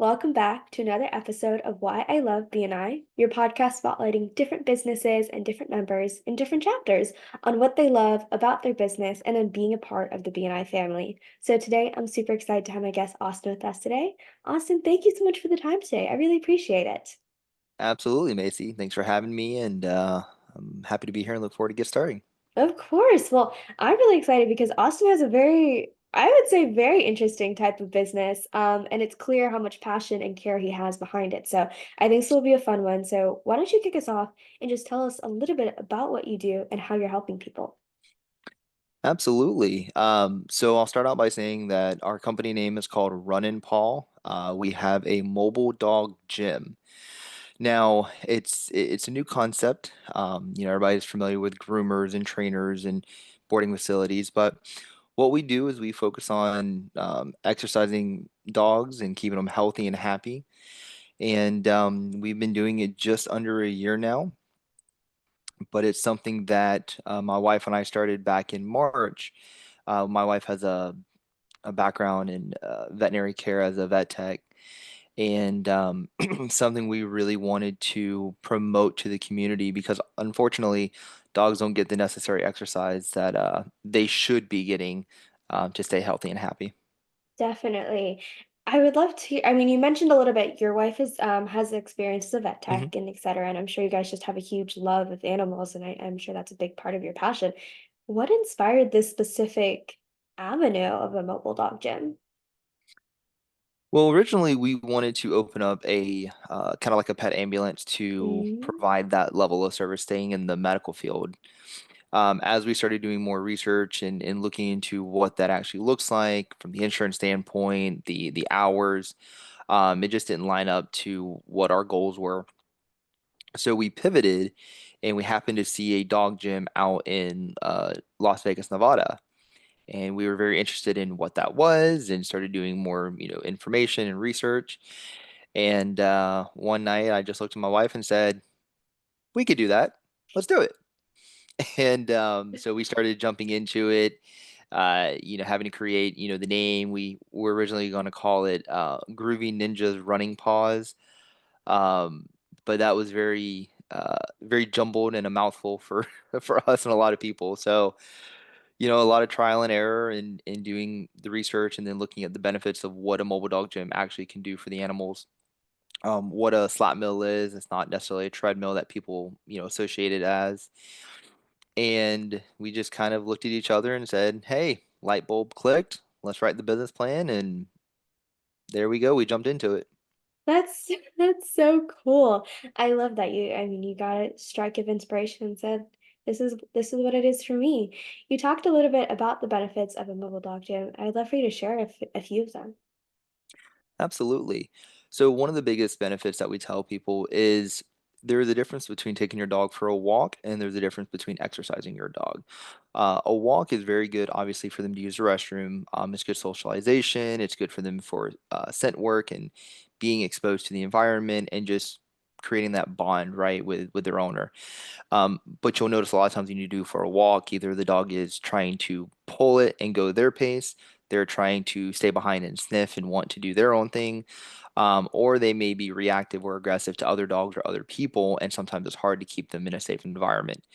Welcome back to another episode of Why I Love BNI, your podcast spotlighting different businesses and different members in different chapters on what they love about their business and on being a part of the BNI family. So today, I'm super excited to have my guest Austin with us today. Austin, thank you so much for the time today. I really appreciate it. Absolutely, Macy. Thanks for having me, and I'm happy to be here and look forward to get starting. Of course. Well, I'm really excited because Austin has a I would say, very interesting type of business. And it's clear how much passion and care he has behind it. So I think this will be a fun one. So why don't you kick us off and just tell us a little bit about what you do and how you're helping people? Absolutely. So I'll start out by saying that our company name is called Run N Paw. We have a mobile dog gym. Now, it's a new concept. Everybody's familiar with groomers and trainers and boarding facilities, but what we do is we focus on exercising dogs and keeping them healthy and happy. And we've been doing it just under a year now. But it's something that my wife and I started back in March. My wife has a background in veterinary care as a vet tech, and something we really wanted to promote to the community because unfortunately, dogs don't get the necessary exercise that they should be getting to stay healthy and happy. Definitely. I would love to, I mean, you mentioned a little bit, your wife has experience as a vet Mhm. tech and et cetera, and I'm sure you guys just have a huge love of animals, and I'm sure that's a big part of your passion. What inspired this specific avenue of a mobile dog gym? Well, originally we wanted to open up a kind of like a pet ambulance to Mm, provide that level of service, staying in the medical field. As we started doing more research and looking into what that actually looks like from the insurance standpoint, the hours, it just didn't line up to what our goals were. So we pivoted, and we happened to see a dog gym out in Las Vegas, Nevada. And we were very interested in what that was and started doing more, information and research. And one night I just looked at my wife and said, "We could do that. Let's do it." And so we started jumping into it, having to create, the name. We were originally going to call it Groovy Ninjas Running Paws, um, but that was very jumbled and a mouthful for for us and a lot of people. So, a lot of trial and error in doing the research and then looking at the benefits of what a mobile dog gym actually can do for the animals. What a slot mill is, it's not necessarily a treadmill that people, associate it as. And we just kind of looked at each other and said, "Hey, light bulb clicked. Let's write the business plan." And there we go. We jumped into it. that's that's so cool. I love that I mean, you got a strike of inspiration and said, this is what it is for me. You talked a little bit about the benefits of a mobile dog gym. I'd love for you to share a few of them. Absolutely. So one of the biggest benefits that we tell people is there is a difference between taking your dog for a walk and there's a difference between exercising your dog. A walk is very good, obviously, for them to use the restroom. It's good socialization. It's good for them for scent work and being exposed to the environment and just creating that bond, right, with their owner. But you'll notice a lot of times when you do for a walk, either the dog is trying to pull it and go their pace, they're trying to stay behind and sniff and want to do their own thing, or they may be reactive or aggressive to other dogs or other people, and sometimes it's hard to keep them in a safe environment.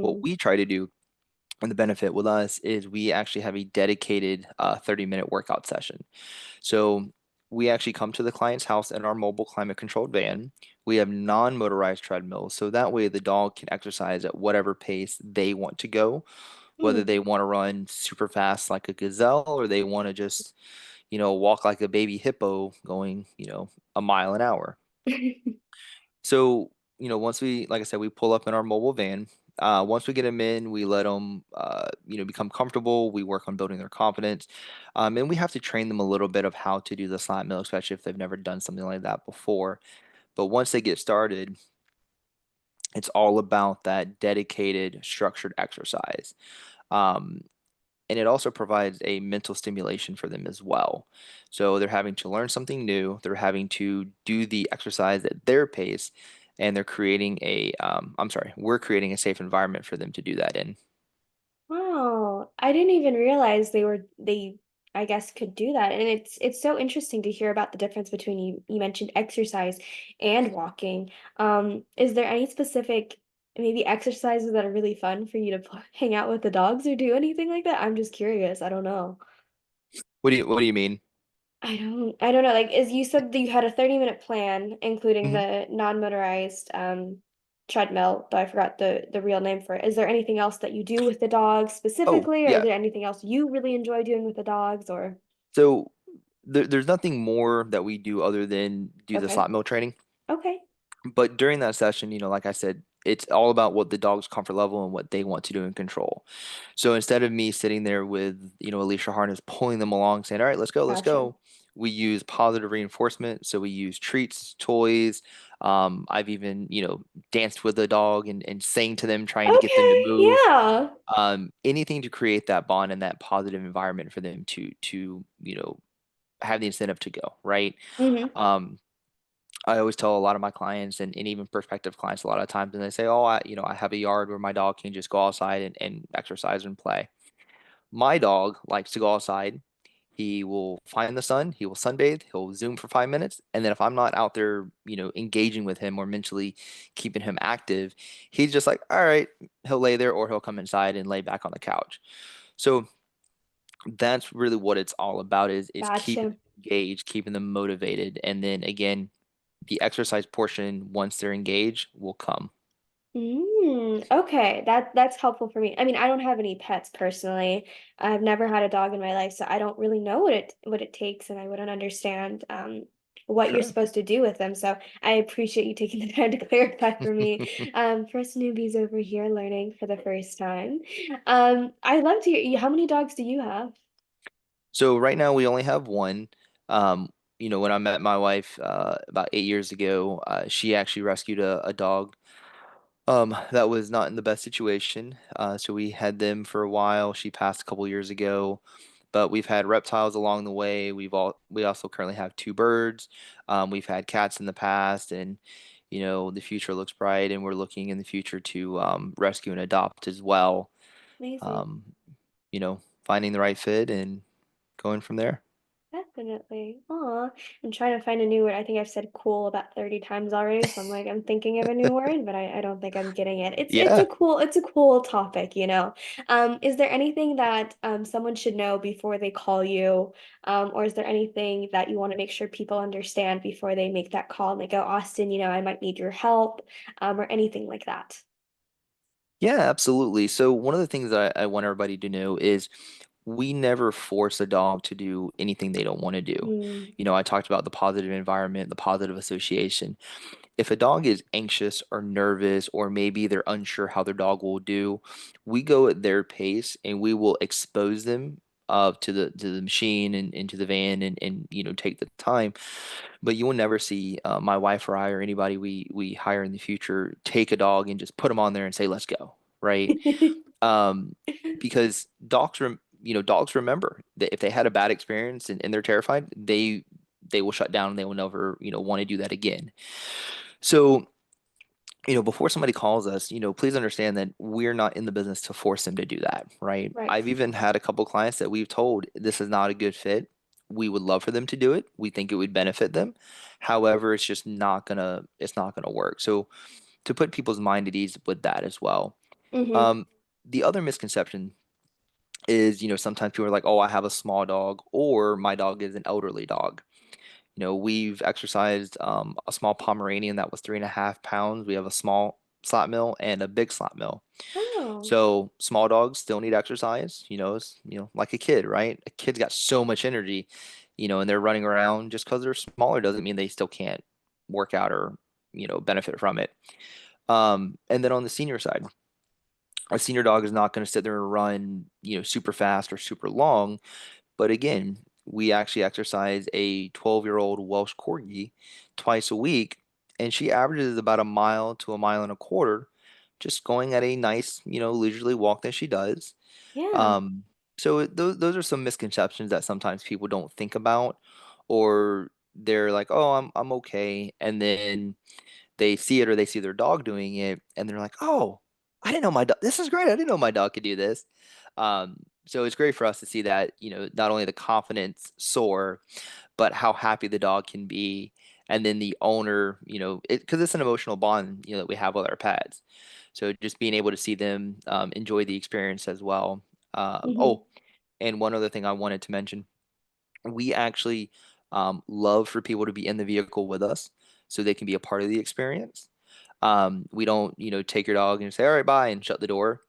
What Hmm. we try to do, and the benefit with us, is we actually have a dedicated 30-minute workout session. So we actually come to the client's house in our mobile climate controlled van. We have non-motorized treadmills, so that way the dog can exercise at whatever pace they want to go, whether Hmm. they want to run super fast like a gazelle or they want to just, walk like a baby hippo going, a mile an hour. So, once like I said, we pull up in our mobile van. Once we get them in, we let them, become comfortable. We work on building their confidence. And we have to train them a little bit of how to do the slant mill, especially if they've never done something like that before. But once they get started, it's all about that dedicated, structured exercise. Um, and it also provides a mental stimulation for them as well. So they're having to learn something new, they're having to do the exercise at their pace, and we're creating a safe environment for them to do that in. Wow, I didn't even realize they I guess could do that. And it's so interesting to hear about the difference between you mentioned exercise and walking. Is there any specific maybe exercises that are really fun for you to hang out with the dogs or do anything like that? I'm just curious. I don't know. What do you mean? I don't know. Like as you said that you had a 30-minute plan, including Mhm. the non-motorized treadmill, but I forgot the real name for it. Is there anything else that you do with the dogs Oh, specifically, or is yeah. there anything else you really enjoy doing with the dogs or So there's nothing more that we do other than do the okay. slot mill training. Okay. But during that session, like I said, it's all about what the dog's comfort level and what they want to do and control. So instead of me sitting there with, a leash or harness, pulling them along, saying, all right, let's Gotcha. go, we use positive reinforcement. So we use treats, toys. I've even, danced with the dog and sang to them, trying to get them to Okay. move. Yeah. Anything to create that bond and that positive environment for them to, have the incentive to go, right? Mm-hmm. Um, I always tell a lot of my clients and even prospective clients a lot of times, and they say, "Oh, I have a yard where my dog can just go outside and exercise and play." My dog likes to go outside. He will find the sun, he will sunbathe, he'll zoom for 5 minutes, and then if I'm not out there, engaging with him or mentally keeping him active, he's just like, all right, he'll lay there or he'll come inside and lay back on the couch. So that's really what it's all about is keeping Gotcha. them engaged, keeping them motivated, and then again, the exercise portion once they're engaged will come. Okay, that's helpful for me. I mean, I don't have any pets personally. I've never had a dog in my life, so I don't really know what it takes, and I wouldn't understand what you're Sure. supposed to do with them. So I appreciate you taking the time to clarify for me. For us newbies over here learning for the first time. I'd love to hear how many dogs do you have? So right now we only have one. When I met my wife about 8 years ago, she actually rescued a dog that was not in the best situation. So we had them for a while. She passed a couple years ago, but we've had reptiles along the way. We also currently have two birds. We've had cats in the past, and the future looks bright, and we're looking in the future to rescue and adopt as well. Amazing. Um, finding the right fit and going from there. Definitely. Aw. I'm trying to find a new word. I think I've said cool about 30 times already, so I'm like I'm thinking of a new word, but I don't think I'm getting it. It's a Yeah. cool topic, you know. Is there anything that someone should know before they call you? Or is there anything that you want to make sure people understand before they make that call and they go, Austin, I might need your help, or anything like that? Yeah, absolutely. So one of the things that I want everybody to know is we never force a dog to do anything they don't want to do. Mm, I talked about the positive environment, the positive association. If a dog is anxious or nervous, or maybe they're unsure how their dog will do, we go at their pace and we will expose them to the machine and into the van and take the time. But you will never see my wife or I or anybody we hire in the future take a dog and just put them on there and say, let's go, right? Um, because dogs remember that if they had a bad experience and they're terrified, they will shut down and they will never, want to do that again. So, before somebody calls us, please understand that we're not in the business to force them to do that, right? Right. I've even had a couple clients that we've told this is not a good fit. We would love for them to do it. We think it would benefit them. However, it's not gonna work. So to put people's mind at ease with that as well. Mm-hmm. Um, the other misconception is, sometimes people are like, oh, I have a small dog, or my dog is an elderly dog. We've exercised a small Pomeranian that was 3.5 pounds. We have a small slot mill and a big slot mill. Oh, So small dogs still need exercise. It's like a kid, right? A kid's got so much energy, and they're running around. Just because they're smaller doesn't mean they still can't work out or benefit from it. And then on the senior side, a senior dog is not going to sit there and run super fast or super long, but again, we actually exercise a 12-year-old Welsh Corgi twice a week, and she averages about a mile to a mile and a quarter, just going at a nice, leisurely walk that she does. yeah. Um, so those are some misconceptions that sometimes people don't think about, or they're like, "Oh, I'm okay," and then they see it or they see their dog doing it, and they're like, "Oh, I didn't know my dog. This is great. I didn't know my dog could do this." So it's great for us to see that, not only the confidence soar, but how happy the dog can be. And then the owner, because it's an emotional bond, that we have with our pets. So just being able to see them enjoy the experience as well. Mm-hmm. Oh, and one other thing I wanted to mention, we actually love for people to be in the vehicle with us so they can be a part of the experience. We don't, take your dog and say, all right, bye, and shut the door.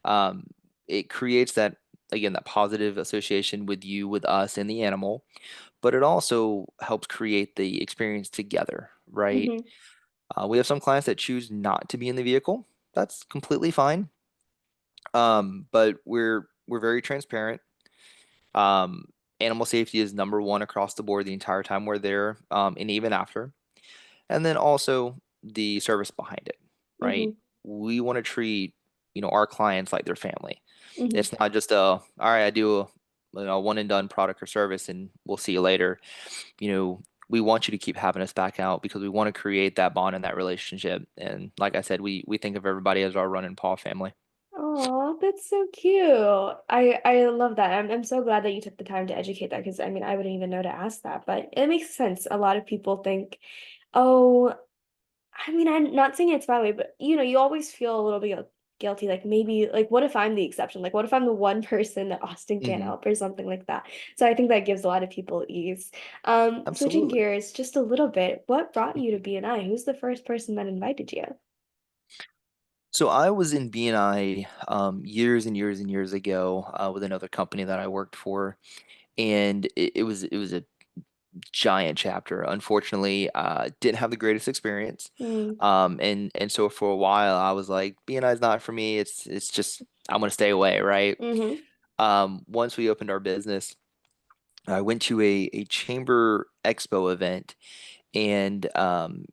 Um, it creates that, again, that positive association with you, with us, and the animal, but it also helps create the experience together, right? Mm-hmm. We have some clients that choose not to be in the vehicle. That's completely fine. But we're very transparent. Um, Animal safety is number one across the board the entire time we're there, and even after. And then also the service behind it, right? Mm-hmm. We want to treat, our clients like their family. Mm-hmm. It's not just all right, I do a one and done product or service and we'll see you later. We want you to keep having us back out because we want to create that bond and that relationship. And like I said, we think of everybody as our Run N Paw family. Oh, that's so cute. I love that. I'm so glad that you took the time to educate that because I mean I wouldn't even know to ask that, but it makes sense. A lot of people think, oh, I mean, I'm not saying it's my way, but you always feel a little bit guilty. Like maybe, like, what if I'm the exception? Like, what if I'm the one person that Austin can't Hmm. help or something like that? So I think that gives a lot of people ease. Switching Absolutely. gears just a little bit, what brought you to BNI? Who's the first person that invited you? So I was in BNI years and years and years ago with another company that I worked for, and it was a giant chapter. Unfortunately, didn't have the greatest experience, Mm, and so for a while I was like, BNI is not for me. It's just I'm gonna stay away, right? mm-hmm, Once we opened our business, I went to a chamber expo event, and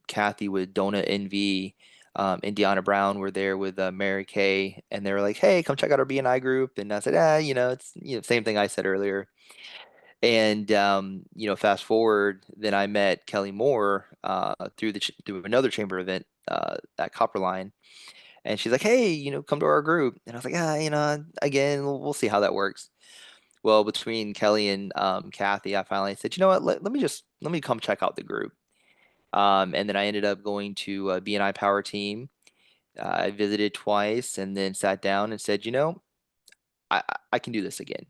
Kathy with Donut NV. And Deanna Brown were there with Mary Kay, and they were like, "Hey, come check out our BNI group." And I said, it's same thing I said earlier. And fast forward, then I met Kelly Moore through another chamber event at Copperline, and she's like, "Hey, come to our group." And I was like, again, we'll see how that works. Well, between Kelly and Kathy, I finally said, "You know what? Let me come check out the group." And then I ended up going to BNI Power Team. I visited twice, and then sat down and said, I can do this again.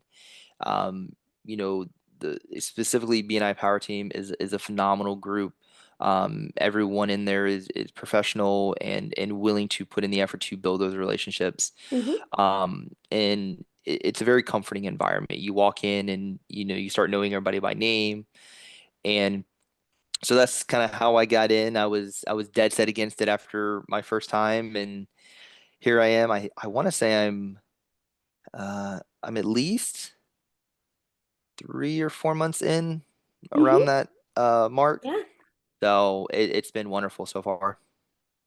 Um, you know, the specifically BNI Power Team is a phenomenal group. Everyone in there is professional and willing to put in the effort to build those relationships. mm-hmm, And it's a very comforting environment. You walk in and you start knowing everybody by name, and so that's kind of how I got in. I was dead set against it after my first time, and here I am. I want to say I'm at least 3 or 4 months in, around mm-hmm. that mark. Yeah. So it's been wonderful so far.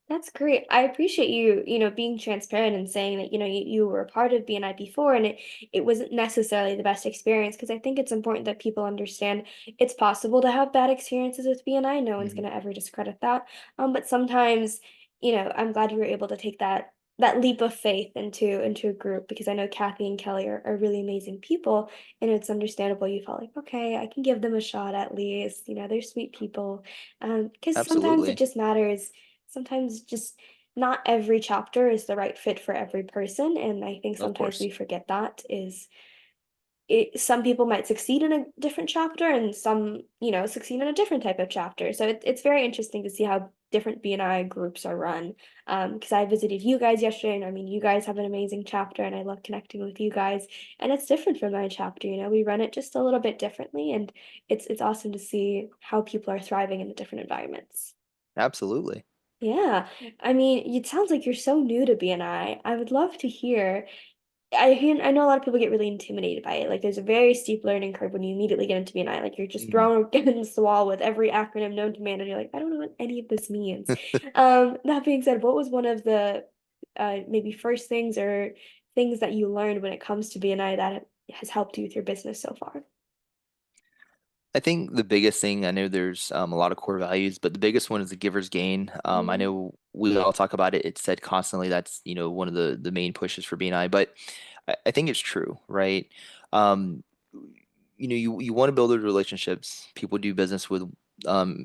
That's great. I appreciate you being transparent and saying that, you were a part of BNI before and it wasn't necessarily the best experience because I think it's important that people understand it's possible to have bad experiences with BNI. No one's Mhm. going to ever discredit that. But sometimes, I'm glad you were able to take that leap of faith into a group because I know Kathy and Kelly are really amazing people and it's understandable you felt like, okay, I can give them a shot at least. They're sweet people. Because sometimes it Absolutely. just matters sometimes just not every chapter is the right fit for every person. And I think Of sometimes course. we forget that is some people might succeed in a different chapter and some, succeed in a different type of chapter. So it's very interesting to see how different BNI groups are run. Because I visited you guys yesterday, and I mean, you guys have an amazing chapter, and I love connecting with you guys. And it's different from my chapter. We run it just a little bit differently, and it's awesome to see how people are thriving in the different environments. Absolutely. Yeah. I mean, it sounds like you're so new to BNI. I would love to hear. I know a lot of people get really intimidated by it. Like there's a very steep learning curve when you immediately get into BNI. Like you're just Mhm. thrown against the wall with every acronym known to man, and you're like, I don't know what any of this means. That being said, what was one of the maybe first things or things that you learned when it comes to BNI that has helped you with your business so far? I think the biggest thing, I know there's a lot of core values, but the biggest one is the giver's gain. I Mm, know we all talk about it. It's said constantly. That's one of the main pushes for BNI. But I think it's true, right? Um, you want to build those relationships. People do business with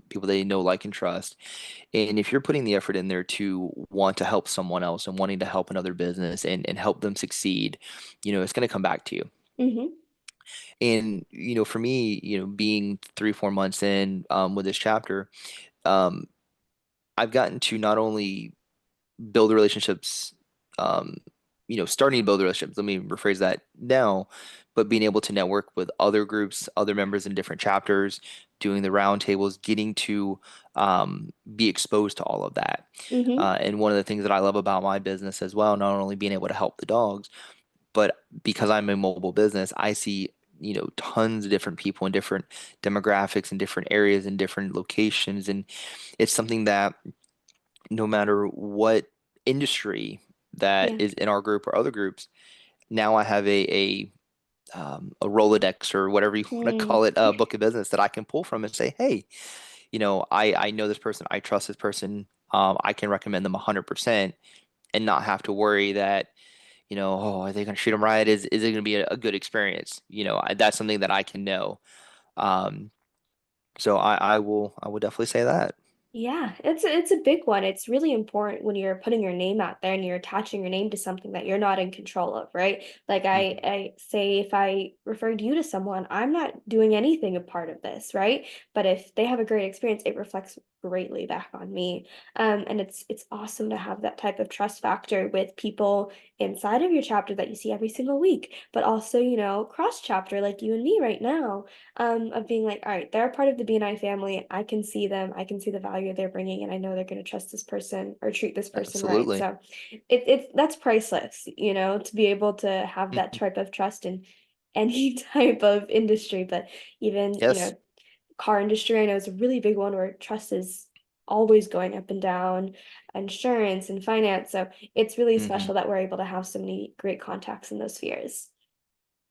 people they know, like, and trust. And if you're putting the effort in there to want to help someone else and wanting to help another business and help them succeed, it's going to come back to you. Mm-hmm. And, for me, being 3, 4 months in with this chapter, um, I've gotten to not only build relationships, um, starting to build relationships. Let me rephrase that now, but being able to network with other groups, other members in different chapters, doing the roundtables, getting to be exposed to all of that. Mm-hmm. And one of the things that I love about my business as well, not only being able to help the dogs, but because I'm a mobile business, I see, tons of different people in different demographics in different areas in different locations. And it's something that no matter what industry that Yeah. is in our group or other groups, now I have a Rolodex or whatever you want to Mm. call it, a book of business that I can pull from and say, hey, I know this person, I trust this person, I can recommend them 100% and not have to worry that, oh, are they going to treat them right? Is it going to be a good experience? That's something that I can know. Um, so I will definitely say that. Yeah, it's a big one. It's really important when you're putting your name out there and you're attaching your name to something that you're not in control of, right? Like I Mhm. I say if I referred you to someone, I'm not doing anything a part of this, right? But if they have a great experience, it reflects greatly back on me. And it's awesome to have that type of trust factor with people inside of your chapter that you see every single week, but also, cross chapter like you and me right now, of being like, all right, they're a part of the BNI family. I can see them. I can see the value they're bringing, and I know they're going to trust this person or treat this person right. Absolutely. So it's that's priceless, to be able to have that Mhm. type of trust in any type of industry, but even, Yes. car industry, I know is a really big one where trust is always going up and down, insurance and finance. So it's really Hmm. special that we're able to have so many great contacts in those spheres.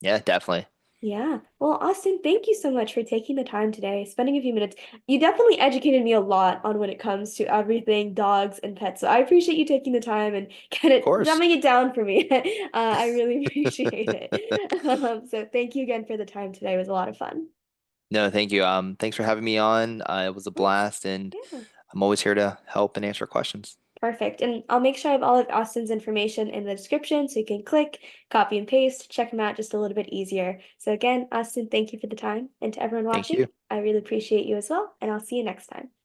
Yeah, definitely. Yeah. Well, Austin, thank you so much for taking the time today, spending a few minutes. You definitely educated me a lot on when it comes to everything dogs and pets. So I appreciate you taking the time and kind Of of course. dumbing it down for me. I really appreciate it. So thank you again for the time today. It was a lot of fun. No, thank you. Thanks for having me on. It was a Of course. blast, and Yeah. I'm always here to help and answer questions. Perfect. And I'll make sure I have all of Austin's information in the description so you can click, copy and paste, check him out just a little bit easier. So again, Austin, thank you for the time. And to everyone Thank watching, you. I really appreciate you as well, and I'll see you next time.